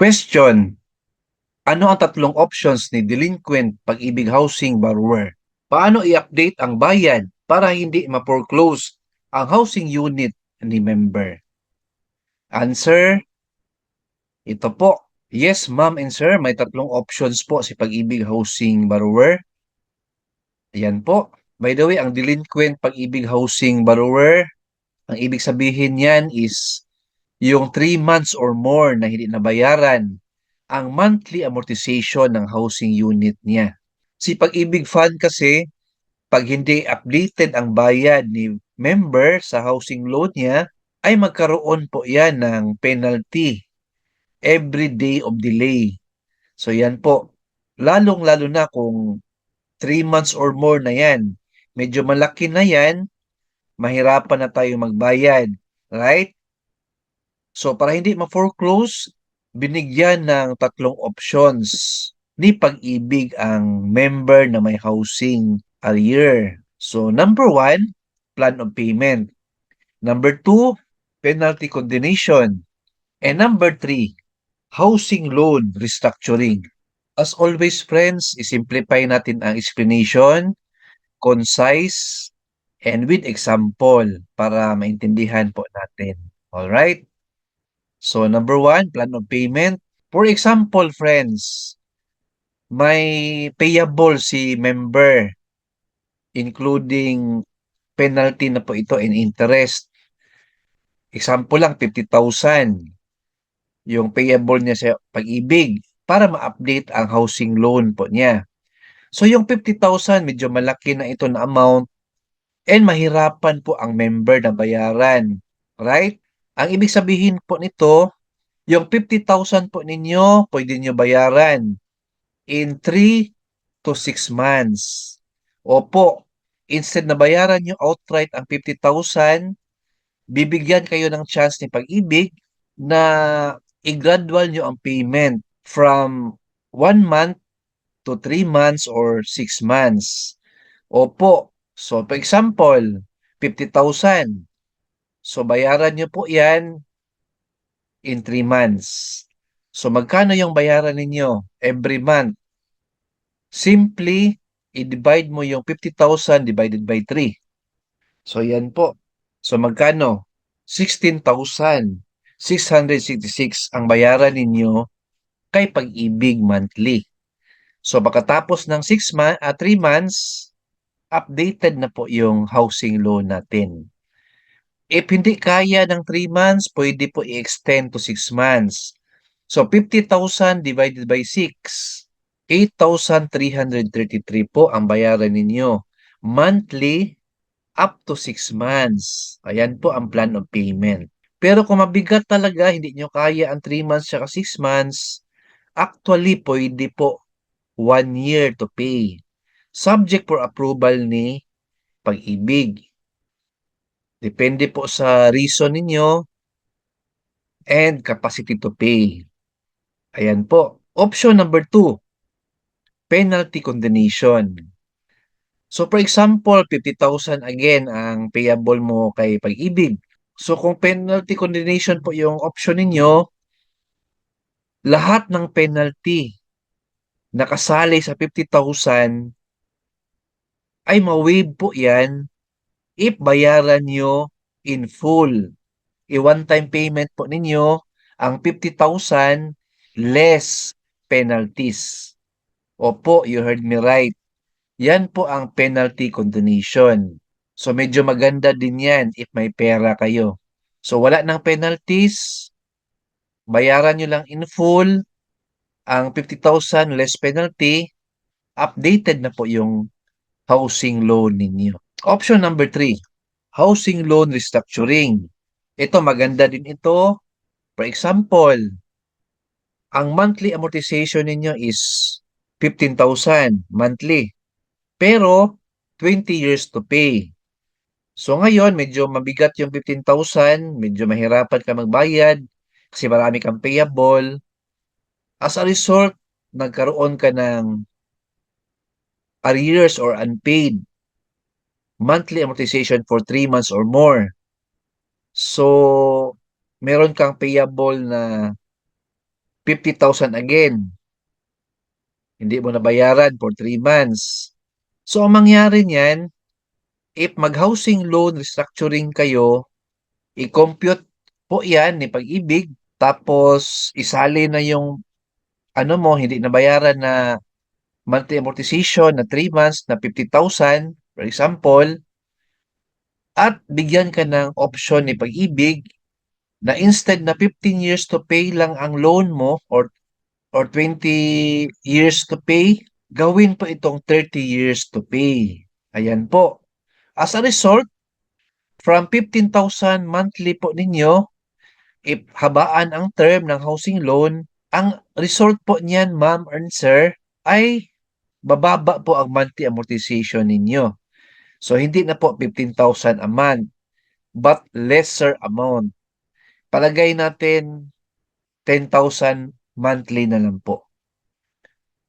Question: ano ang tatlong options ni delinquent pag-ibig housing borrower? Paano i-update ang bayad para hindi ma-foreclose ang housing unit ni member? Answer, ito po. Yes, ma'am and sir, may tatlong options po si pag-ibig housing borrower. Ayan po. By the way, ang delinquent pag-ibig housing borrower, ang ibig sabihin niyan is yung 3 months or more na hindi nabayaran ang monthly amortization ng housing unit niya. Si Pag-ibig Fund kasi, pag hindi updated ang bayad ni member sa housing loan niya, ay magkaroon po yan ng penalty every day of delay. So yan po, lalong-lalo na kung 3 months or more na yan. Medyo malaki na yan, mahirapan na tayo magbayad. Right? So para hindi ma-foreclose, binigyan ng tatlong options ni Pag-ibig ang member na may housing arrear. So number one, plan of payment. Number two, penalty condonation. And number three, housing loan restructuring. As always, friends, isimplify natin ang explanation, concise, and with example para maintindihan po natin. Alright? So, number one, plan of payment. For example, friends, may payable si member, including penalty na po ito and interest. Example lang, 50,000 yung payable niya sa Pag-ibig para ma-update ang housing loan po niya. So, yung 50,000, medyo malaki na ito na amount and mahirapan po ang member na bayaran. Right? Ang ibig sabihin po nito, yung 50,000 po ninyo, pwede nyo bayaran in 3 to 6 months. Opo, instead na bayaran nyo outright ang 50,000, bibigyan kayo ng chance ni Pag-ibig na i-gradual nyo ang payment from 1 month to 3 months or 6 months. Opo, so for example, 50,000. So bayaran nyo po yan in 3 months. So magkano yung bayaran ninyo every month? Simply, i-divide mo yung 50,000 divided by 3. So yan po. So magkano? 16,666 ang bayaran ninyo kay Pag-ibig monthly. So pagkatapos ng 3 months, updated na po yung housing loan natin. If hindi kaya ng 3 months, pwede po i-extend to 6 months. So 50,000 divided by 6, 8,333 po ang bayaran ninyo. Monthly, up to 6 months. Ayan po ang plan of payment. Pero kung mabigat talaga, hindi nyo kaya ang 3 months at 6 months, actually pwede po 1 year to pay. Subject for approval ni Pag-ibig. Depende po sa reason ninyo and capacity to pay. Ayan po. Option number 2, penalty condonation. So for example, 50,000 again ang payable mo kay Pag-ibig. So kung penalty condonation po yung option ninyo, lahat ng penalty na kasali sa 50,000 ay ma-waive po yan if bayaran nyo in full. I-one-time payment po ninyo ang 50,000 less penalties. Opo, you heard me right. Yan po ang penalty condonation. So medyo maganda din yan if may pera kayo. So wala ng penalties, bayaran nyo lang in full ang 50,000 less penalty, updated na po yung housing loan ninyo. Option number 3, housing loan restructuring. Ito maganda din ito. For example, ang monthly amortization ninyo is 15,000 monthly. Pero 20 years to pay. So ngayon, medyo mabigat yung 15,000, medyo mahirapan ka magbayad kasi marami kang payable. As a result, nagkaroon ka ng arrears or unpaid monthly amortization for 3 months or more. So, meron kang payable na 50,000 again. Hindi mo nabayaran for 3 months. So, ang mangyari niyan, if mag-housing loan restructuring kayo, i-compute po yan ni Pag-ibig, tapos isali na yung ano mo, hindi nabayaran na monthly amortization na 3 months na 50,000, for example, at bigyan ka ng option ni Pag-ibig na instead na 15 years to pay lang ang loan mo or 20 years to pay, gawin po itong 30 years to pay. Ayan po. As a result, from 15,000 monthly po ninyo, if habaan ang term ng housing loan, ang result po niyan, ma'am and sir, ay bababa po ang monthly amortization ninyo. So, hindi na po 15,000 a month, but lesser amount. Palagay natin 10,000 monthly na lang po.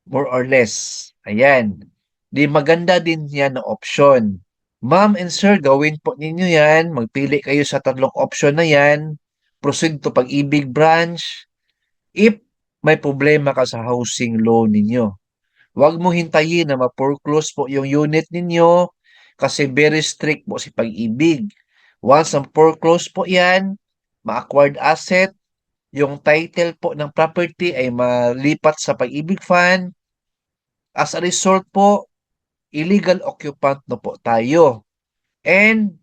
More or less. Ayan. Di maganda din yan na option. Ma'am and sir, gawin po ninyo yan. Magpili kayo sa tatlong option na yan. Proceed to Pag-ibig branch. If may problema ka sa housing loan ninyo. Huwag mo hintayin na ma-foreclose po yung unit ninyo kasi very strict po si Pag-ibig. Once ang foreclose po yan, ma-acquired asset, yung title po ng property ay malipat sa Pag-ibig Fund. As a result po, illegal occupant na po tayo. And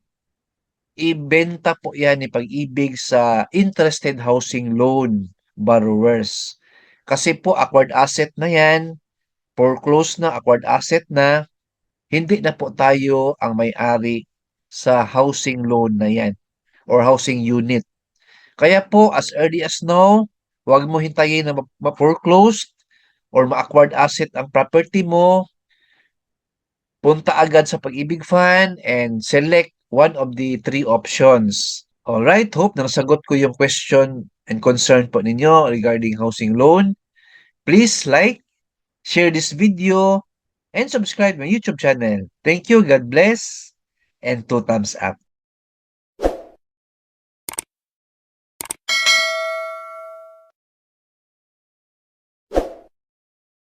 ibenta po yan ni Pag-ibig sa interested housing loan borrowers. Kasi po acquired asset na yan, foreclosed na, acquired asset na, hindi na po tayo ang may-ari sa housing loan na yan or housing unit. Kaya po, as early as now, huwag mo hintayin na ma-foreclosed or ma-acquired asset ang property mo. Punta agad sa Pag-ibig Fund and select one of the 3 options. Alright, hope na nasagot ko yung question and concern po ninyo regarding housing loan. Please like, share this video, and subscribe my YouTube channel. Thank you, God bless, and 2 thumbs up.